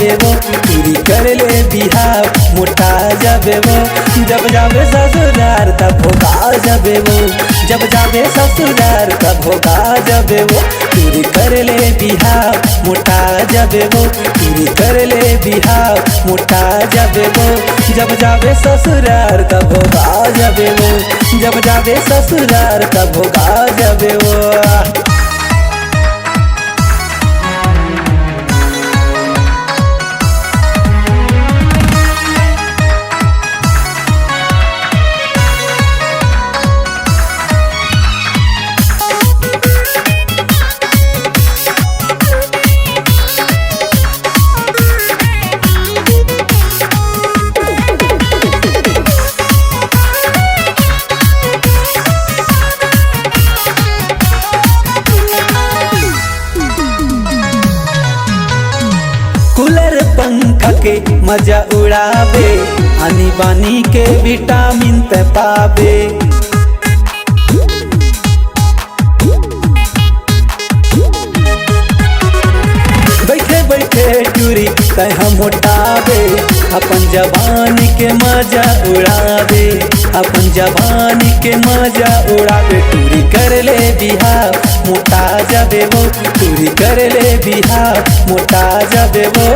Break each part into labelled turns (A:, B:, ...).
A: जाबे वो चोरी कर ले बिहाव मोटा जाबे वो जब जाबे ससुरार तब भोगा जाबे वो जब जाबे ससुरार तब भोगा जाबे वो चोरी कर ले बिहाव मोटा जाबे वो चोरी कर ले बिहाव मोटा जाबे वो जब जाबे ससुरार तब भोगा जाबे वो जब जाबे ससुरार तब भोगा जाबे वो। कूलर पंखा के मजा उड़ावे आनी बानी के विटामिन ते पावे बैठे बैठे टूरी तय हम उठावे अपन जवानी के मजा उड़ावे अपन जवानी के मजा उड़ावे टूरी कर ले बिहाव मोटा जाबे वो चोरी कर ले बिहाव मोटा जाबे वो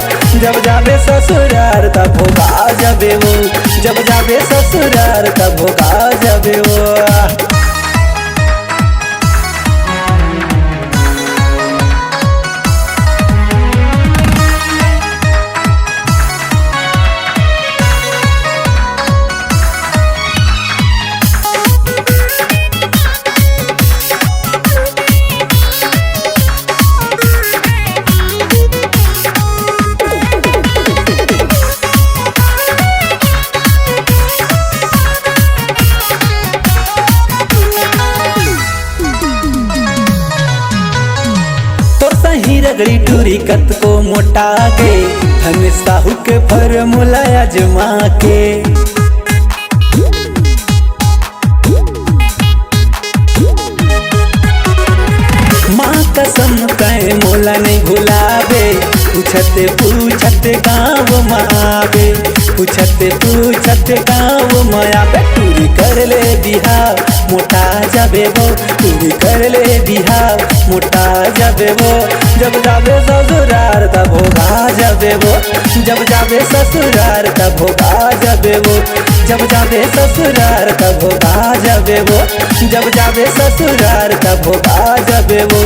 A: जब जाबे ससुरार तब भोगा जाबे वो जब जाबे ससुरार तब भोगा जाबे वो। ही रगड़ी टूरी कत को मोटा के धन साहू के फॉर्मूला आजमा के माँ कसम कहे मोला नहीं भुलावे पूछते पूछते गाँव में आवे पूछते पूछते गाँव में आवे टूरी कर ले बिहाव मोटा जाबे वो चोरी कर ले बिहाव मोटा जाबे वो जब जाबे ससुरार तब भोगा जाबे वो जब जाबे ससुरार तब भोगा जाबे वो जब जाबे ससुरार तब भोगा जाबे वो जब जाबे ससुरार तब भोगा जाबे वो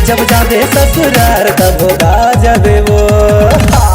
A: जब जाबे ससुरार तब भोगा जाबे वो।